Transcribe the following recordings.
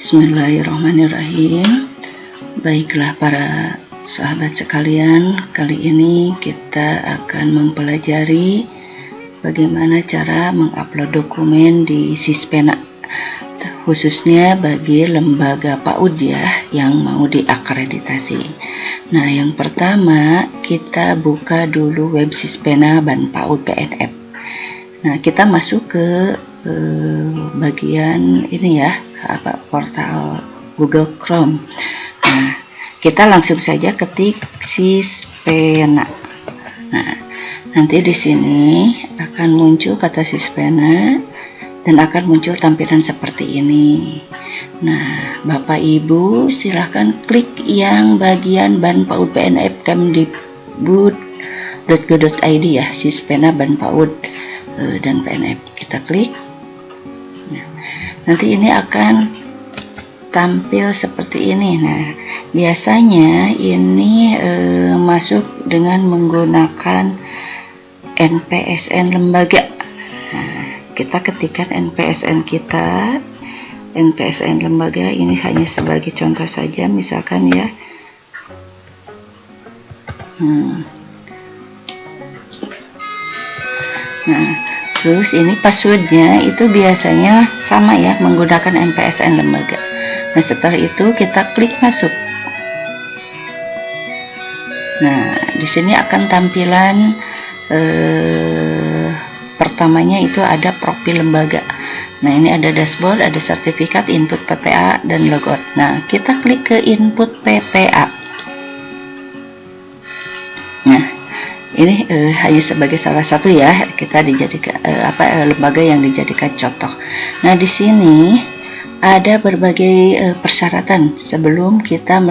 Bismillahirrahmanirrahim. Baiklah para sahabat sekalian, kali ini kita akan mempelajari bagaimana cara mengupload dokumen di Sispena, khususnya bagi lembaga PAUD ya yang mau diakreditasi. Nah, yang pertama kita buka dulu web Sispena Ban PAUD PNF. Nah, kita masuk ke bagian ini ya, portal Google Chrome. Nah, kita langsung saja ketik Sispena. Nah, nanti di sini akan muncul kata Sispena dan akan muncul tampilan seperti ini. Nah, Bapak Ibu silahkan klik yang bagian Ban PAUD PNF Kemdikbud.go.id ya, Sispena Ban PAUD dan PNF. Kita klik. Nah, nanti ini akan tampil seperti ini. Nah, biasanya ini masuk dengan menggunakan NPSN lembaga. Nah, kita ketikkan NPSN kita, NPSN lembaga. Ini hanya sebagai contoh saja, misalkan ya. Nah, terus ini passwordnya itu biasanya sama ya, menggunakan NPSN lembaga. Nah, setelah itu kita klik masuk. Nah, di sini akan tampilan pertamanya itu ada profil lembaga. Nah, ini ada dashboard, ada sertifikat, input PPA, dan logout. Nah, kita klik ke input PPA. Nah, ini hanya sebagai salah satu ya, kita dijadikan lembaga yang dijadikan contoh. Nah, di sini ada berbagai persyaratan sebelum kita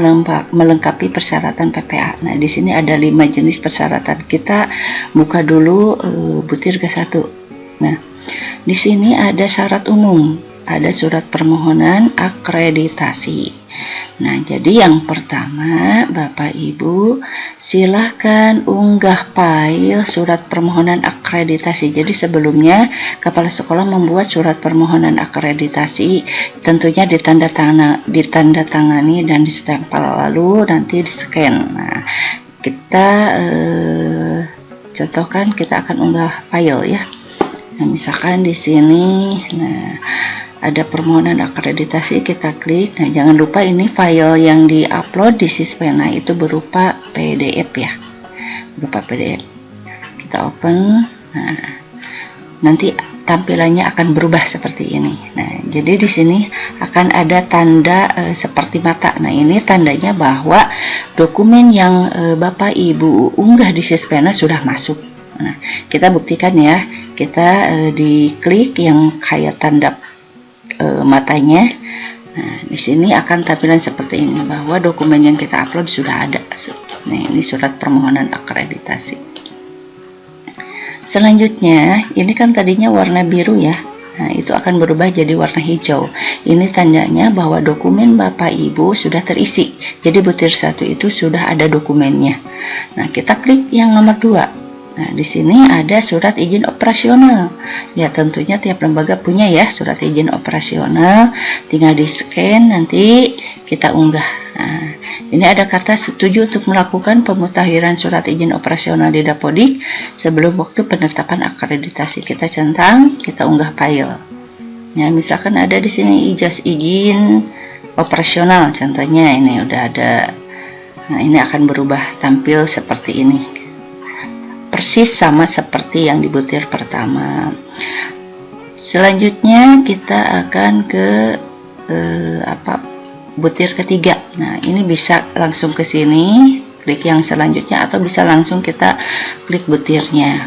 melengkapi persyaratan PPA. Nah, di sini ada 5 jenis persyaratan. Kita buka dulu butir ke-1. Nah, di sini ada syarat umum, ada surat permohonan akreditasi. Nah, jadi yang pertama, Bapak Ibu silahkan unggah file surat permohonan akreditasi. Jadi sebelumnya kepala sekolah membuat surat permohonan akreditasi, tentunya ditandatangani dan distempel, lalu nanti di-scan. Nah, kita contohkan kita akan unggah file ya. Nah, misalkan di sini, nah, ada permohonan akreditasi, kita klik. Nah, jangan lupa ini file yang diupload di Sispena itu berupa PDF ya, berupa PDF. Kita open. Nah, nanti tampilannya akan berubah seperti ini. Nah, jadi di sini akan ada tanda seperti mata. Nah, ini tandanya bahwa dokumen yang Bapak Ibu unggah di Sispena sudah masuk. Nah, kita buktikan ya. Kita diklik yang kayak tanda matanya. Nah, di sini akan tampilan seperti ini bahwa dokumen yang kita upload sudah ada. Nah, ini surat permohonan akreditasi. Selanjutnya, ini kan tadinya warna biru ya. Nah, itu akan berubah jadi warna hijau. Ini tandanya bahwa dokumen Bapak Ibu sudah terisi. Jadi butir 1 itu sudah ada dokumennya. Nah, kita klik yang nomor 2. Nah, di sini ada surat izin operasional. Ya, tentunya tiap lembaga punya ya surat izin operasional. Tinggal di-scan, nanti kita unggah. Nah, ini ada kata setuju untuk melakukan pemutakhiran surat izin operasional di Dapodik sebelum waktu penetapan akreditasi. Kita centang, kita unggah file. Ya, misalkan ada di sini izin operasional, contohnya ini udah ada. Nah, ini akan berubah tampil seperti ini. Persis sama seperti yang di butir pertama. Selanjutnya kita akan ke butir ketiga. Nah, ini bisa langsung ke sini, klik yang selanjutnya, atau bisa langsung kita klik butirnya.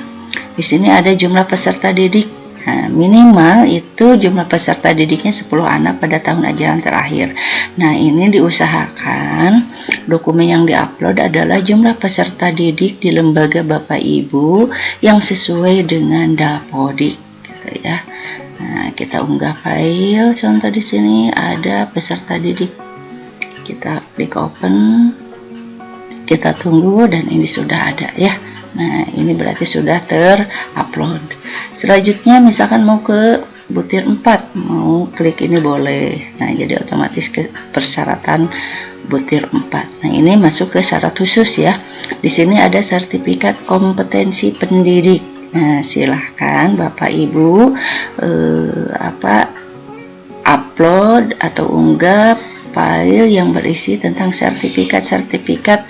Di sini ada jumlah peserta didik. Nah, minimal itu jumlah peserta didiknya 10 anak pada tahun ajaran terakhir. Nah, ini diusahakan dokumen yang diupload adalah jumlah peserta didik di lembaga Bapak Ibu yang sesuai dengan Dapodik gitu ya. Nah, kita unggah file, contoh di sini ada peserta didik. Kita klik open. Kita tunggu dan ini sudah ada ya. Nah, ini berarti sudah terupload. Selanjutnya misalkan mau ke butir 4, mau klik ini boleh. Nah, jadi otomatis ke persyaratan butir 4. Nah, ini masuk ke syarat khusus ya. Di sini ada sertifikat kompetensi pendidik. Nah, silahkan Bapak Ibu upload atau unggah file yang berisi tentang sertifikat-sertifikat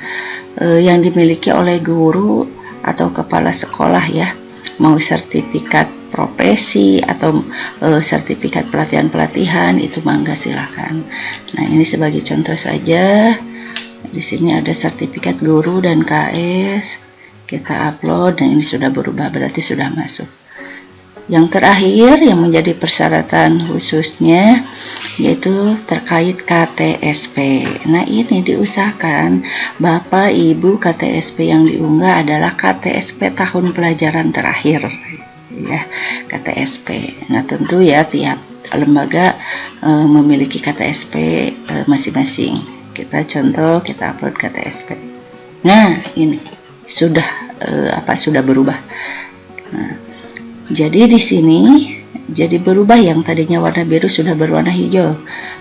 yang dimiliki oleh guru atau kepala sekolah ya. Mau sertifikat profesi atau sertifikat pelatihan-pelatihan, itu mangga silahkan. Nah, ini sebagai contoh saja. Di sini ada sertifikat guru dan KS, kita upload dan ini sudah berubah, berarti sudah masuk. Yang terakhir yang menjadi persyaratan khususnya yaitu terkait KTSP. Nah, ini diusahakan Bapak Ibu KTSP yang diunggah adalah KTSP tahun pelajaran terakhir ya, KTSP. Nah, tentu ya tiap lembaga memiliki KTSP masing-masing. Kita contoh, kita upload KTSP. Nah, ini sudah sudah berubah. Nah, jadi di sini jadi berubah, yang tadinya warna biru sudah berwarna hijau.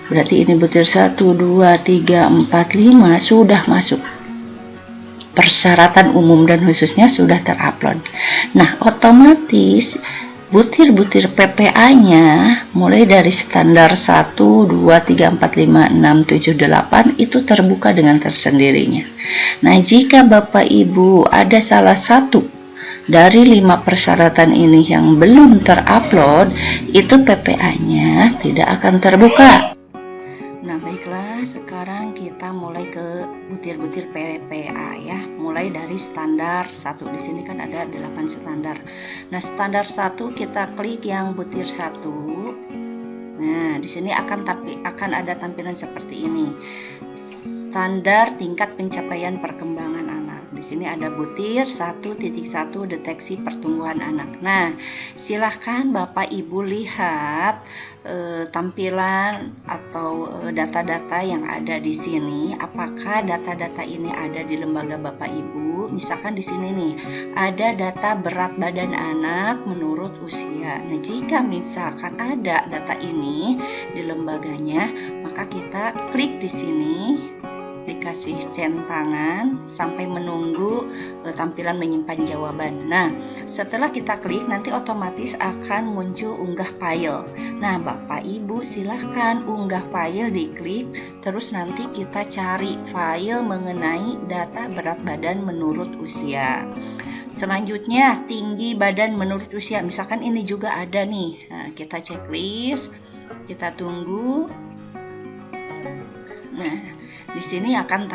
Berarti ini butir 1, 2, 3, 4, 5 sudah masuk. Persyaratan umum dan khususnya sudah terupload. Nah, otomatis butir-butir PPA-nya mulai dari standar 1, 2, 3, 4, 5, 6, 7, 8 itu terbuka dengan tersendirinya. Nah, jika Bapak Ibu ada salah satu dari 5 persyaratan ini yang belum terupload, itu PPA-nya tidak akan terbuka. Nah, baiklah, sekarang kita mulai ke butir-butir PPA ya. Mulai dari standar 1. Di sini kan ada 8 standar. Nah, standar 1 kita klik yang butir 1. Nah, di sini akan ada tampilan seperti ini. Standar tingkat pencapaian perkembangan anak. Di sini ada butir 1.1 deteksi pertumbuhan anak. Nah, silahkan Bapak Ibu lihat tampilan atau data-data yang ada di sini. Apakah data-data ini ada di lembaga Bapak Ibu? Misalkan di sini nih ada data berat badan anak menurut usia. Nah, jika misalkan ada data ini di lembaganya, maka kita klik di sini, dikasih centangan sampai menunggu tampilan menyimpan jawaban. Nah, setelah kita klik nanti otomatis akan muncul unggah file. Nah, Bapak Ibu silahkan unggah file, diklik, terus nanti kita cari file mengenai data berat badan menurut usia. Selanjutnya tinggi badan menurut usia, misalkan ini juga ada nih. Nah, kita checklist, kita tunggu. Nah, di sini akan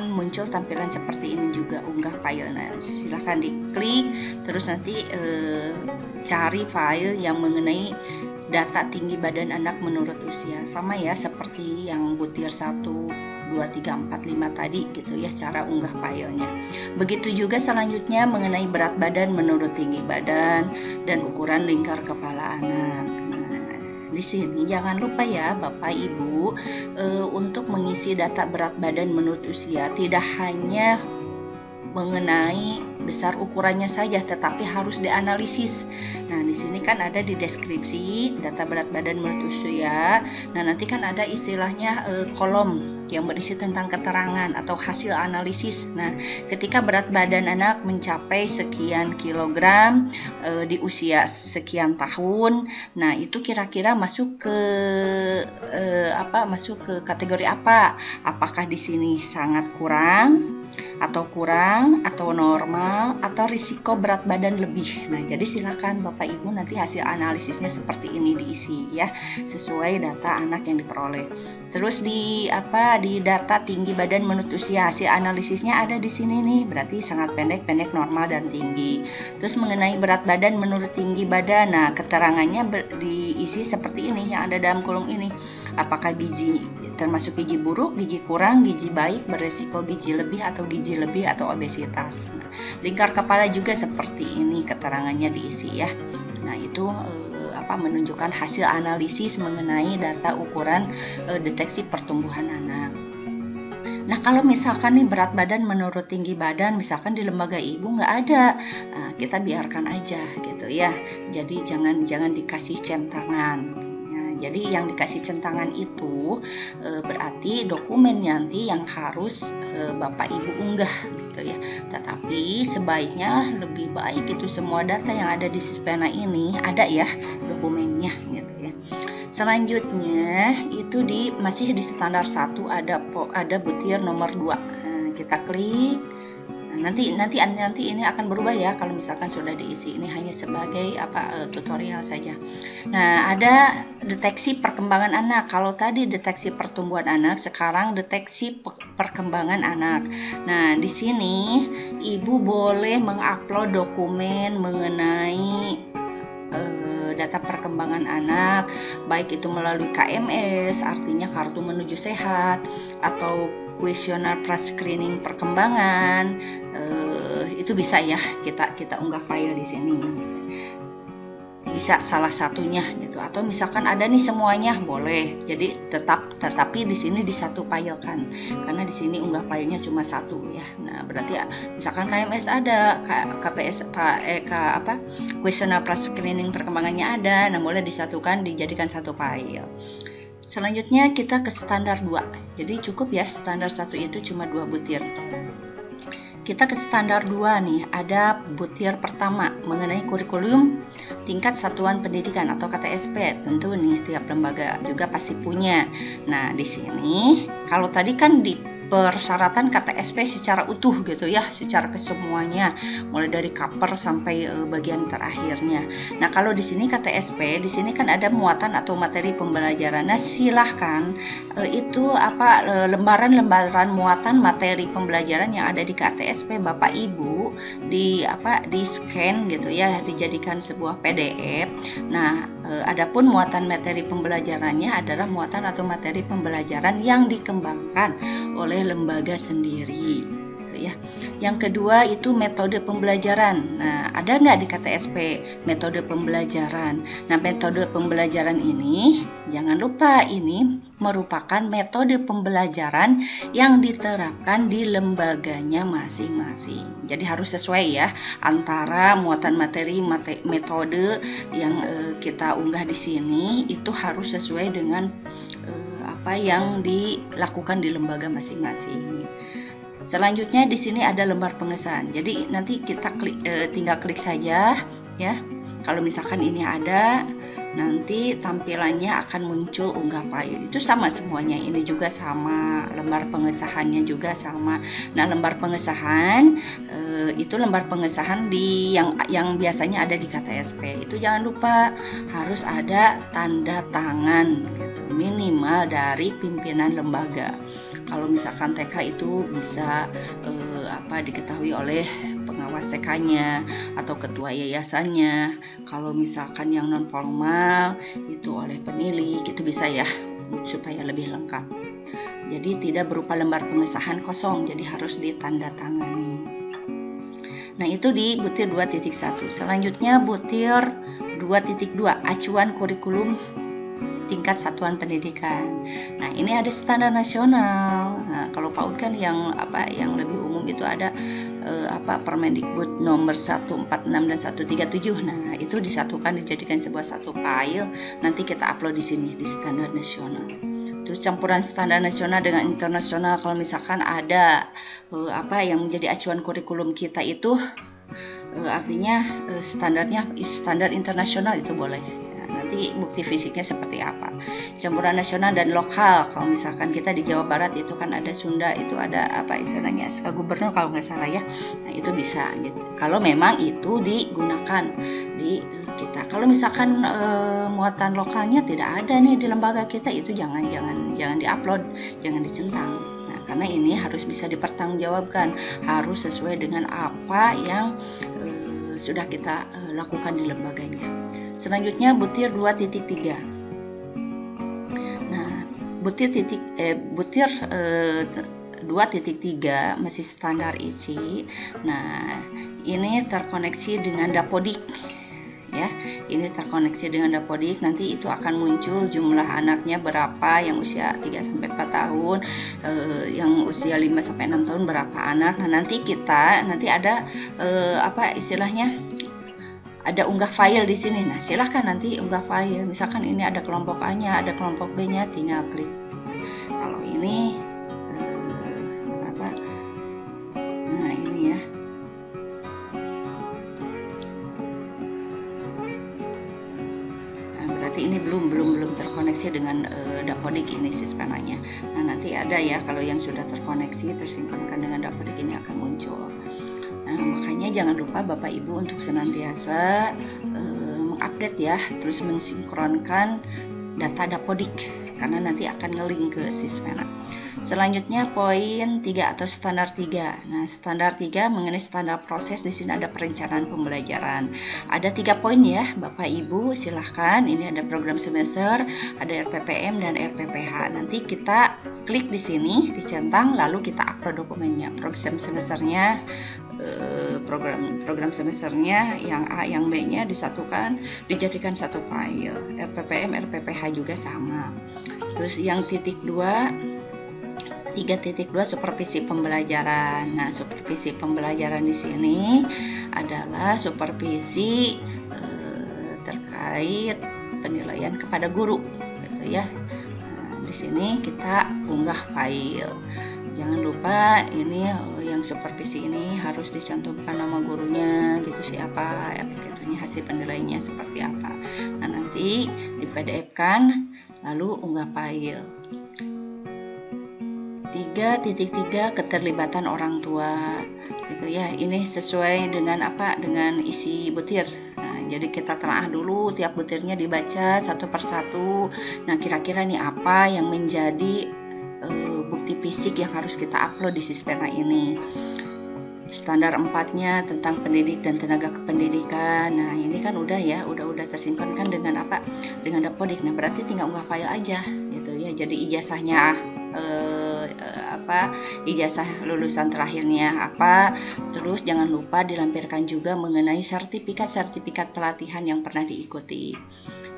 muncul tampilan seperti ini juga, unggah file. Nah, silahkan diklik, terus nanti cari file yang mengenai data tinggi badan anak menurut usia. Sama ya seperti yang butir 1, 2, 3, 4, 5 tadi gitu ya, cara unggah filenya. Begitu juga selanjutnya mengenai berat badan menurut tinggi badan dan ukuran lingkar kepala anak. Di sini jangan lupa ya Bapak Ibu, untuk mengisi data berat badan menurut usia tidak hanya mengenai besar ukurannya saja, tetapi harus dianalisis. Nah, di sini kan ada di deskripsi data berat badan menurut usia. Nah, nanti kan ada istilahnya kolom yang berisi tentang keterangan atau hasil analisis. Nah, ketika berat badan anak mencapai sekian kilogram di usia sekian tahun, nah itu kira-kira masuk ke kategori apa? Apakah di sini sangat kurang atau normal atau risiko berat badan lebih. Nah, jadi silakan Bapak Ibu nanti hasil analisisnya seperti ini diisi ya, sesuai data anak yang diperoleh. Terus di data tinggi badan menurut usia, hasil analisisnya ada di sini nih, berarti sangat pendek, normal dan tinggi. Terus mengenai berat badan menurut tinggi badan, nah keterangannya diisi seperti ini yang ada dalam kolom ini. Apakah gizi termasuk gizi buruk, gizi kurang, gizi baik, beresiko gizi lebih atau obesitas. Nah, lingkar kepala juga seperti ini keterangannya diisi ya. Nah, itu menunjukkan hasil analisis mengenai data ukuran deteksi pertumbuhan anak. Nah, kalau misalkan nih berat badan menurut tinggi badan, misalkan di lembaga ibu nggak ada, kita biarkan aja gitu ya. Jadi jangan dikasih centangan. Jadi yang dikasih centangan itu berarti dokumen nanti yang harus Bapak Ibu unggah gitu ya. Tetapi sebaiknya lebih baik itu semua data yang ada di Sispena ini ada ya dokumennya gitu ya. Selanjutnya itu masih di standar 1 ada butir nomor 2. Kita klik. Nah, nanti ini akan berubah ya kalau misalkan sudah diisi. Ini hanya sebagai tutorial saja. Nah, ada deteksi perkembangan anak. Kalau tadi deteksi pertumbuhan anak, sekarang deteksi perkembangan anak. Nah, di sini ibu boleh mengupload dokumen mengenai data perkembangan anak, baik itu melalui KMS, artinya kartu menuju sehat, atau kuesioner pra-screening perkembangan, itu bisa ya kita unggah file di sini. Bisa salah satunya gitu, atau misalkan ada nih semuanya boleh. Jadi tetapi di sini di satu file kan, karena di sini unggah filenya cuma satu ya. Nah, berarti misalkan KMS ada, KPS kuesioner pra-screening perkembangannya ada, nah boleh disatukan dijadikan satu file. Selanjutnya kita ke standar 2. Jadi cukup ya standar 1 itu cuma 2 butir. Kita ke standar 2 nih, ada butir pertama mengenai kurikulum tingkat satuan pendidikan atau KTSP. Tentu nih tiap lembaga juga pasti punya. Nah, di sini kalau tadi kan di persyaratan KTSP secara utuh gitu ya, secara kesemuanya, mulai dari cover sampai bagian terakhirnya. Nah, kalau di sini KTSP, di sini kan ada muatan atau materi pembelajaran. Nah, silahkan itu lembaran-lembaran muatan materi pembelajaran yang ada di KTSP Bapak Ibu di scan gitu ya, dijadikan sebuah PDF. Nah, adapun muatan materi pembelajarannya adalah muatan atau materi pembelajaran yang dikembangkan oleh lembaga sendiri gitu ya. Yang kedua itu metode pembelajaran. Nah, ada nggak di KTSP metode pembelajaran? Nah, metode pembelajaran ini jangan lupa ini merupakan metode pembelajaran yang diterapkan di lembaganya masing-masing. Jadi harus sesuai ya antara muatan materi metode yang kita unggah di sini itu harus sesuai dengan apa yang dilakukan di lembaga masing-masing. Selanjutnya di sini ada lembar pengesahan. Jadi nanti kita tinggal klik saja ya. Kalau misalkan ini ada, nanti tampilannya akan muncul unggah file. Itu sama semuanya. Ini juga sama, lembar pengesahannya juga sama. Nah, lembar pengesahan itu lembar pengesahan yang biasanya ada di KTSP. Itu jangan lupa harus ada tanda tangan gitu, minimal dari pimpinan lembaga. Kalau misalkan TK itu bisa diketahui oleh pengawas TK-nya atau ketua yayasannya. Kalau misalkan yang non formal itu oleh penilik, itu bisa ya supaya lebih lengkap. Jadi tidak berupa lembar pengesahan kosong, jadi harus ditandatangani. Nah, itu di butir 2.1. Selanjutnya butir 2.2, acuan kurikulum tingkat satuan pendidikan. Nah, ini ada standar nasional. Nah, kalau PAUD kan yang lebih umum itu ada Permendikbud nomor 146 dan 137. Nah, itu disatukan dijadikan sebuah satu file. Nanti kita upload di sini di standar nasional. Terus campuran standar nasional dengan internasional, kalau misalkan ada yang menjadi acuan kurikulum kita itu artinya standar internasional itu boleh. Nanti bukti fisiknya seperti apa. Campuran nasional dan lokal, kalau misalkan kita di Jawa Barat itu kan ada Sunda, itu ada istilahnya SK Gubernur kalau nggak salah ya. Nah, itu bisa gitu. Kalau memang itu digunakan di kita. Kalau misalkan muatan lokalnya tidak ada nih di lembaga kita, itu jangan diupload, jangan dicentang. Nah, karena ini harus bisa dipertanggungjawabkan, harus sesuai dengan apa yang sudah kita lakukan di lembaganya. Selanjutnya butir 2.3. Nah, butir 2.3 masih standar isi. Nah, ini terkoneksi dengan Dapodik ya. Ini terkoneksi dengan Dapodik, nanti itu akan muncul jumlah anaknya berapa, yang usia 3-4 tahun, yang usia 5-6 tahun berapa anak. Nah, nanti ada apa istilahnya, ada unggah file di sini. Nah, silahkan nanti unggah file. Misalkan ini ada kelompok A-nya, ada kelompok B-nya, tinggal klik. Kalau ini nah ini ya. Nah, berarti ini belum terkoneksi dengan Dapodik ini sispenanya. Nah, nanti ada ya, kalau yang sudah terkoneksi, tersinkronkan dengan Dapodik ini akan muncul. Nah, makanya jangan lupa Bapak Ibu untuk senantiasa mengupdate ya, terus mensinkronkan data Dapodik, karena nanti akan ngelink ke Sispena. Selanjutnya poin 3 atau standar 3. Nah, standar 3 mengenai standar proses, di sini ada perencanaan pembelajaran. Ada 3 poin ya, Bapak Ibu silahkan. Ini ada program semester, ada RPPM dan RPPH. Nanti kita klik di sini, dicentang, lalu kita upload dokumennya. Program semesternya, program semesternya yang A, yang B-nya disatukan, dijadikan satu file. RPPM, RPPH juga sama. Terus yang titik 2, 3.2 supervisi pembelajaran. Nah, supervisi pembelajaran di sini adalah supervisi terkait penilaian kepada guru, gitu ya. Nah, di sini kita unggah file. Jangan lupa ini yang supervisi ini harus dicantumkan nama gurunya, gitu siapa, aplikasinya, hasil penilaiannya seperti apa. Nah, nanti di PDF-kan, lalu unggah file. 3.3 keterlibatan orang tua, gitu ya. Ini sesuai dengan apa, dengan isi butir. Nah, jadi kita telaah dulu tiap butirnya, dibaca satu persatu. Nah, kira-kira nih apa yang menjadi bukti fisik yang harus kita upload di Sispena ini. Standar 4-nya tentang pendidik dan tenaga kependidikan. Nah, ini kan udah ya, udah tersinkronkan dengan apa, dengan Dapodik. Nah, berarti tinggal unggah file aja, gitu ya. Jadi ijazahnya ijazah lulusan terakhirnya apa, terus jangan lupa dilampirkan juga mengenai sertifikat pelatihan yang pernah diikuti.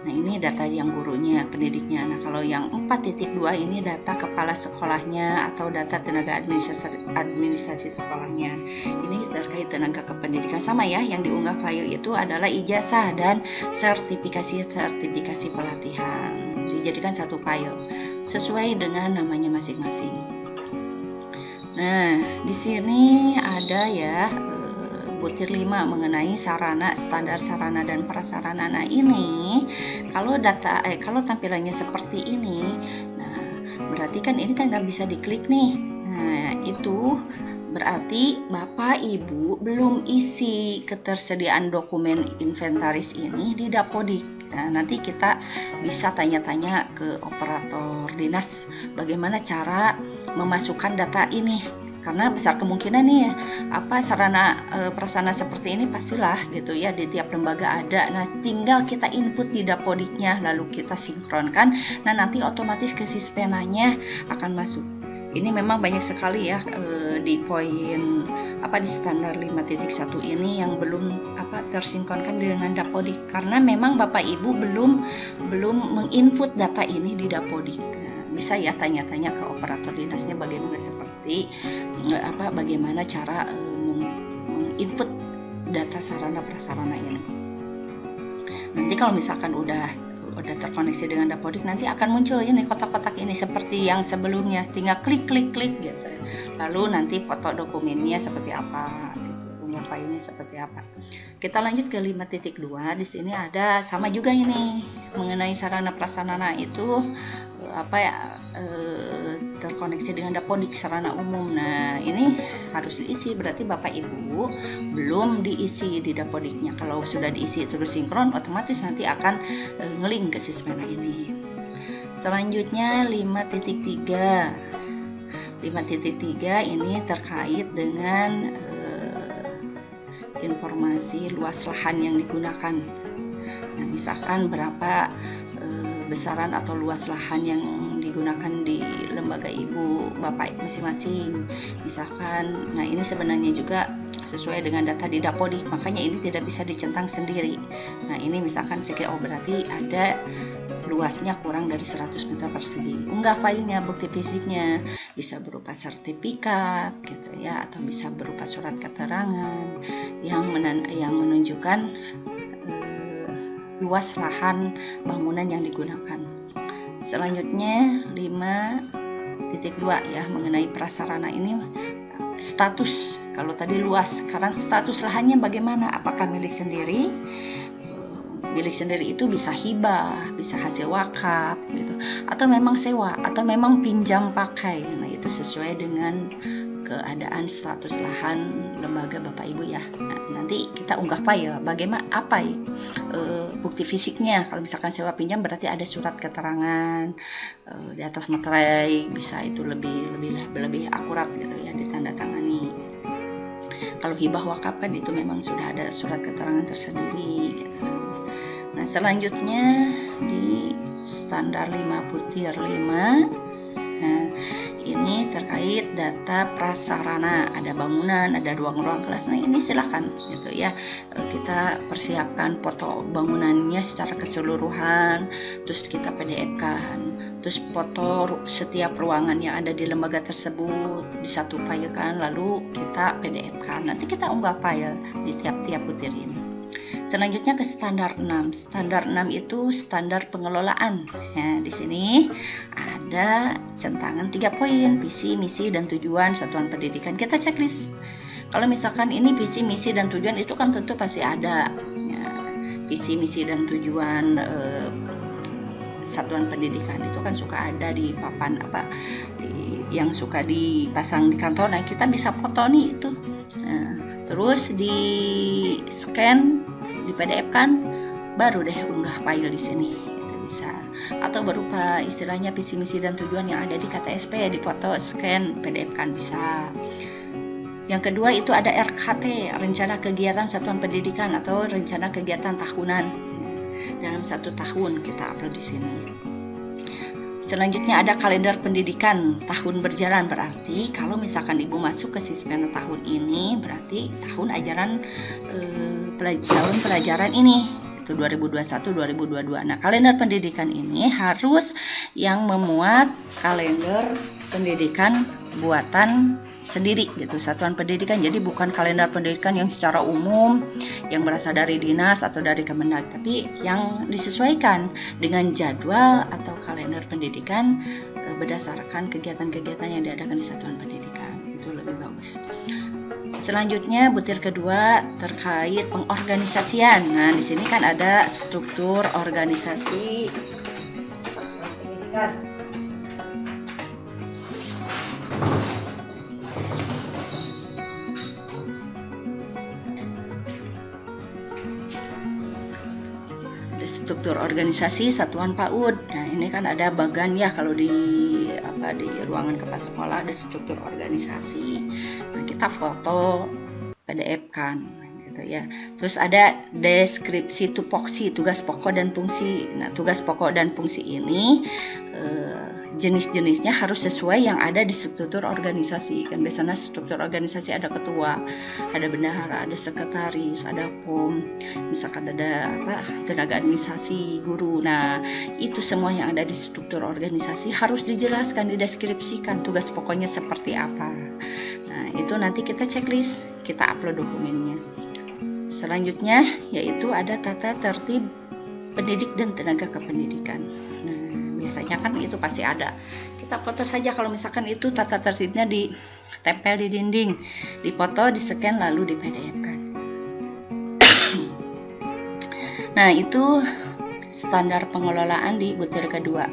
Nah, ini data yang gurunya, pendidiknya. Nah, kalau yang 4.2 ini data kepala sekolahnya atau data tenaga administrasi sekolahnya. Ini terkait tenaga kependidikan, sama ya, yang diunggah file itu adalah ijazah dan sertifikasi pelatihan. Dijadikan satu file sesuai dengan namanya masing-masing. Nah, di sini ada ya butir 5 mengenai standar sarana dan prasarana. Nah, ini kalau tampilannya seperti ini, nah berarti kan ini kan nggak bisa diklik nih. Nah, itu berarti Bapak Ibu belum isi ketersediaan dokumen inventaris ini di Dapodik. Nah, nanti kita bisa tanya-tanya ke operator dinas bagaimana cara memasukkan data ini, karena besar kemungkinan nih sarana prasarana seperti ini pastilah gitu ya di tiap lembaga ada. Nah, tinggal kita input di Dapodiknya, lalu kita sinkronkan. Nah, nanti otomatis ke Sispenanya akan masuk. Ini memang banyak sekali ya di poin di standar 5.1 ini yang belum tersinkronkan dengan Dapodik, karena memang Bapak Ibu belum menginput data ini di Dapodik. Nah, bisa ya tanya-tanya ke operator dinasnya bagaimana cara menginput data sarana prasarana ini. Nanti kalau misalkan udah terkoneksi dengan Dapodik, nanti akan muncul ini kotak-kotak ini seperti yang sebelumnya, tinggal klik gitu. Lalu nanti foto dokumennya seperti apa, gitu. Unggah filenya seperti apa. Kita lanjut ke 5.2. Di sini ada sama juga ini mengenai sarana prasarana itu terkoneksi dengan Dapodik sarana umum. Nah, ini harus diisi, berarti Bapak Ibu belum diisi di Dapodiknya. Kalau sudah diisi terus sinkron, otomatis nanti akan ngelink ke Sispena ini. Selanjutnya 5.3. 5.3 ini terkait dengan informasi luas lahan yang digunakan. Nah, misalkan berapa besaran atau luas lahan yang digunakan di lembaga ibu Bapak masing-masing. Misalkan, nah ini sebenarnya juga sesuai dengan data di Dapodik, makanya ini tidak bisa dicentang sendiri. Nah ini misalkan CGO berarti ada luasnya kurang dari 100 meter persegi. Unggah filenya, bukti fisiknya, bisa berupa sertifikat gitu ya, atau bisa berupa surat keterangan yang menunjukkan luas lahan bangunan yang digunakan. Selanjutnya 5.2 ya, mengenai prasarana ini status. Kalau tadi luas, sekarang status lahannya bagaimana? Apakah milik sendiri? Milik sendiri itu bisa hibah, bisa hasil wakaf gitu, atau memang sewa, atau memang pinjam pakai. Nah itu sesuai dengan keadaan status lahan lembaga Bapak Ibu ya. Nah, nanti kita unggah file bagaimana apa ya bukti fisiknya. Kalau misalkan sewa pinjam berarti ada surat keterangan di atas materai, bisa itu lebih akurat gitu ya, ditandatangani. Kalau hibah wakaf kan itu memang sudah ada surat keterangan tersendiri gitu. Nah selanjutnya di standar 5 butir 5, nah ini terkait data prasarana, ada bangunan, ada ruang-ruang kelas. Nah ini silakan gitu ya, kita persiapkan foto bangunannya secara keseluruhan, terus kita PDF-kan, terus foto setiap ruangan yang ada di lembaga tersebut di satu file kan, lalu kita PDF-kan, nanti kita unggah file di tiap-tiap butir ini. Selanjutnya ke standar 6. Standar 6 itu standar pengelolaan. Ya, di sini ada centangan 3 poin, visi, misi, dan tujuan satuan pendidikan. Kita checklist. Kalau misalkan ini visi, misi, dan tujuan itu kan tentu pasti ada. Ya, visi, misi, dan tujuan satuan pendidikan itu kan suka ada di papan yang suka dipasang di kantor. Nah kita bisa foto nih itu. Nah, terus di scan, di PDF kan, baru deh unggah file di sini. Itu bisa. Atau berupa istilahnya visi misi dan tujuan yang ada di KTSP, di foto, scan, PDF kan bisa. Yang kedua itu ada RKT, rencana kegiatan satuan pendidikan atau rencana kegiatan tahunan. Dalam 1 tahun kita upload di sini. Selanjutnya ada kalender pendidikan tahun berjalan, berarti kalau misalkan ibu masuk ke sismen tahun ini berarti tahun ajaran tahun pelajaran ini itu 2021-2022. Nah kalender pendidikan ini harus yang memuat kalender pendidikan buatan sendiri gitu, satuan pendidikan. Jadi bukan kalender pendidikan yang secara umum yang berasal dari dinas atau dari Kemendag, tapi yang disesuaikan dengan jadwal atau kalender pendidikan berdasarkan kegiatan-kegiatan yang diadakan di satuan pendidikan. Itu lebih bagus. Selanjutnya butir kedua terkait pengorganisasian. Nah, di sini kan ada struktur organisasi pendidikan. Struktur organisasi satuan PAUD. Nah, ini kan ada bagan ya, kalau di ruangan kepala sekolah ada struktur organisasi. Nah, kita foto, PDF kan gitu ya. Terus ada deskripsi tupoksi, tugas pokok dan fungsi. Nah, tugas pokok dan fungsi ini jenis-jenisnya harus sesuai yang ada di struktur organisasi. Kan biasanya struktur organisasi ada ketua, ada bendahara, ada sekretaris, ada POM, misalkan ada tenaga administrasi, guru. Nah, itu semua yang ada di struktur organisasi harus dijelaskan, dideskripsikan tugas pokoknya seperti apa. Nah, itu nanti kita checklist, kita upload dokumennya. Selanjutnya yaitu ada tata tertib pendidik dan tenaga kependidikan. Nah, biasanya kan itu pasti ada. Kita foto saja kalau misalkan itu tata tertibnya ditempel di dinding, dipoto, di-scan lalu di PDF-kan. Nah, itu standar pengelolaan di butir kedua.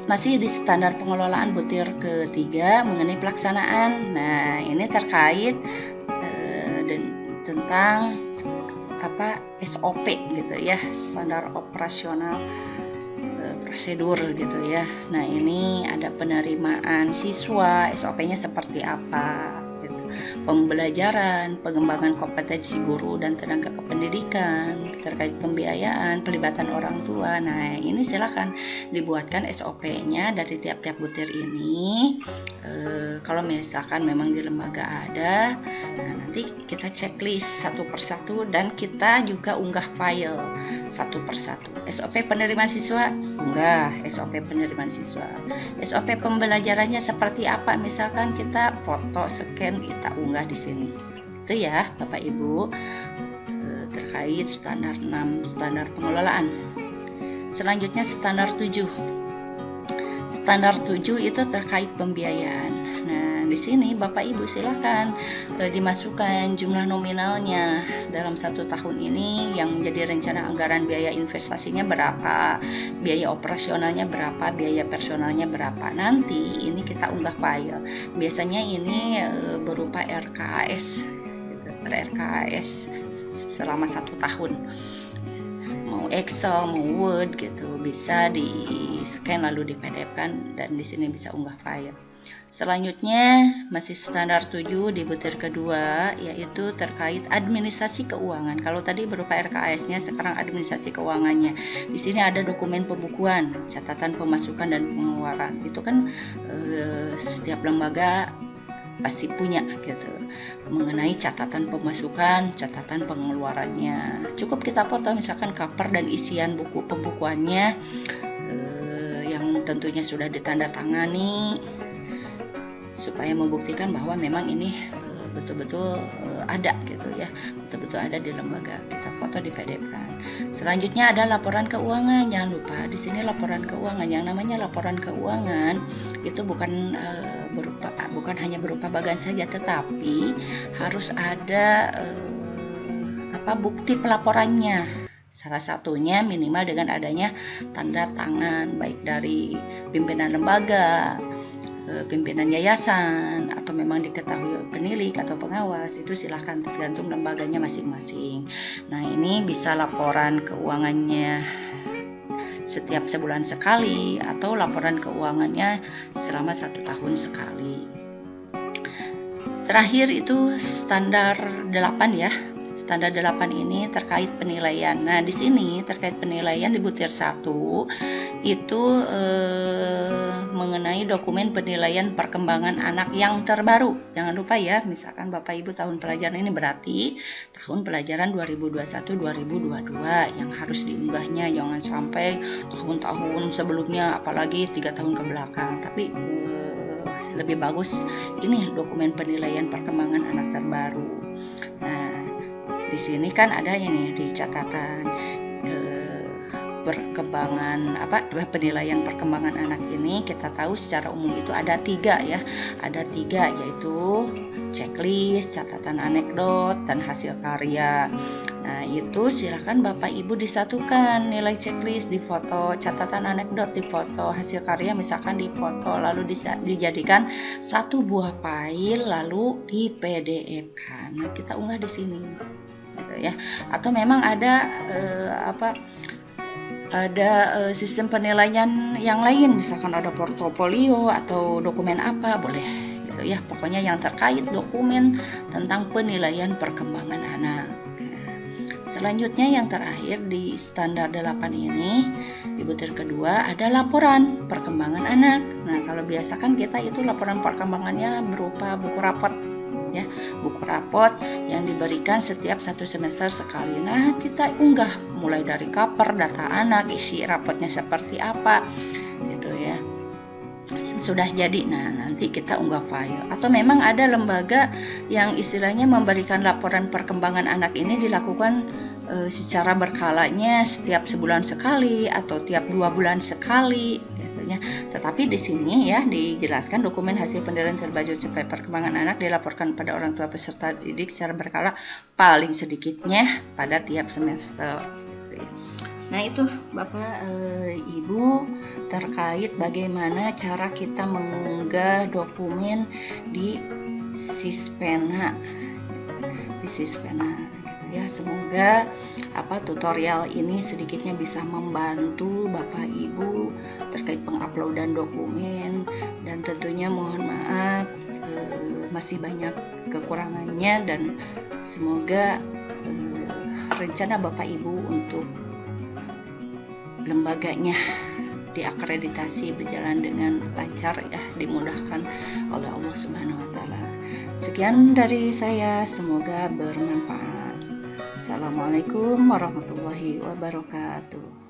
Masih di standar pengelolaan butir ketiga mengenai pelaksanaan. Nah, ini terkait tentang SOP gitu ya, standar operasional prosedur gitu ya. Nah, ini ada penerimaan siswa, SOP-nya seperti apa gitu. pembelajaran, pengembangan kompetensi guru dan tenaga kependidikan, terkait pembiayaan, pelibatan orang tua. Nah, ini silakan dibuatkan SOP-nya dari tiap-tiap butir ini. Kalau misalkan memang di lembaga ada, nah nanti kita checklist satu persatu dan kita juga unggah file satu persatu. SOP penerimaan siswa, unggah SOP penerimaan siswa. SOP pembelajarannya seperti apa? Misalkan kita foto, scan, kita unggah di sini. Itu ya, Bapak Ibu, terkait standar 6, standar pengelolaan. Selanjutnya standar 7. Standar 7 itu terkait pembiayaan. Nah, di sini Bapak Ibu silakan dimasukkan jumlah nominalnya dalam 1 tahun ini yang menjadi rencana anggaran biaya investasinya berapa, biaya operasionalnya berapa, biaya personalnya berapa. Nanti ini kita unggah file. Biasanya ini berupa RKAS, RKAS selama 1 tahun. Mau Excel, mau Word gitu, bisa di scan lalu di PDF-kan dan di sini bisa unggah file. Selanjutnya masih standar 7 di butir kedua, yaitu terkait administrasi keuangan. Kalau tadi berupa RKAS-nya, sekarang administrasi keuangannya. Di sini ada dokumen pembukuan, catatan pemasukan dan pengeluaran. Itu kan setiap lembaga pasti punya gitu, mengenai catatan pemasukan, catatan pengeluarannya. Cukup kita foto misalkan cover dan isian buku pembukuannya yang tentunya sudah ditandatangani supaya membuktikan bahwa memang ini betul-betul ada gitu ya, betul-betul ada di lembaga. Kita foto di PDF kan. Selanjutnya ada laporan keuangan. Jangan lupa di sini laporan keuangan. Yang namanya laporan keuangan itu bukan hanya berupa bagan saja, tetapi harus ada bukti pelaporannya. Salah satunya minimal dengan adanya tanda tangan baik dari pimpinan lembaga, pimpinan yayasan, atau memang diketahui penilik atau pengawas. Itu silahkan, tergantung lembaganya masing-masing. Nah, ini bisa laporan keuangannya setiap sebulan sekali atau laporan keuangannya selama 1 tahun sekali. Terakhir itu standar 8 ya. Standar 8 ini terkait penilaian. Nah, di sini terkait penilaian di butir 1 itu mengenai dokumen penilaian perkembangan anak yang terbaru. Jangan lupa ya, misalkan Bapak Ibu tahun pelajaran ini berarti tahun pelajaran 2021-2022 yang harus diunggahnya. Jangan sampai tahun-tahun sebelumnya, apalagi 3 tahun ke belakang. Tapi lebih bagus ini dokumen penilaian perkembangan anak terbaru. Nah, di sini kan ada ini di catatan penilaian perkembangan anak ini. Kita tahu secara umum itu ada 3 ya, ada 3 yaitu checklist, catatan anekdot, dan hasil karya. Nah, itu silakan Bapak Ibu disatukan nilai checklist di foto, catatan anekdot di foto, hasil karya misalkan di foto, lalu dijadikan 1 buah file lalu di PDF-kan. Nah, kita unggah di sini. Gitu ya. Atau memang ada sistem penilaian yang lain, misalkan ada portofolio atau dokumen apa, boleh gitu ya. Pokoknya yang terkait dokumen tentang penilaian perkembangan anak. Selanjutnya yang terakhir di standar 8 ini di butir kedua ada laporan perkembangan anak. Nah, kalau biasa kan kita itu laporan perkembangannya berupa buku rapot ya, buku rapot yang diberikan setiap 1 semester sekali. Nah, kita unggah mulai dari cover, data anak, isi rapotnya seperti apa gitu ya, yang sudah jadi. Nah, nanti kita unggah file. Atau memang ada lembaga yang istilahnya memberikan laporan perkembangan anak ini dilakukan secara berkalanya setiap sebulan sekali atau tiap 2 bulan sekali gitu ya. Tetapi di sini ya dijelaskan dokumen hasil penilaian terbaru supaya perkembangan anak dilaporkan pada orang tua peserta didik secara berkala paling sedikitnya pada tiap semester gitu ya. Nah, itu Bapak Ibu terkait bagaimana cara kita mengunggah dokumen di Sispena gitu ya. Semoga tutorial ini sedikitnya bisa membantu Bapak Ibu terkait penguploadan dokumen, dan tentunya mohon maaf masih banyak kekurangannya, dan semoga rencana Bapak Ibu untuk lembaganya diakreditasi berjalan dengan lancar ya, dimudahkan oleh Allah Subhanahu wa taala. Sekian dari saya, semoga bermanfaat. Assalamualaikum warahmatullahi wabarakatuh.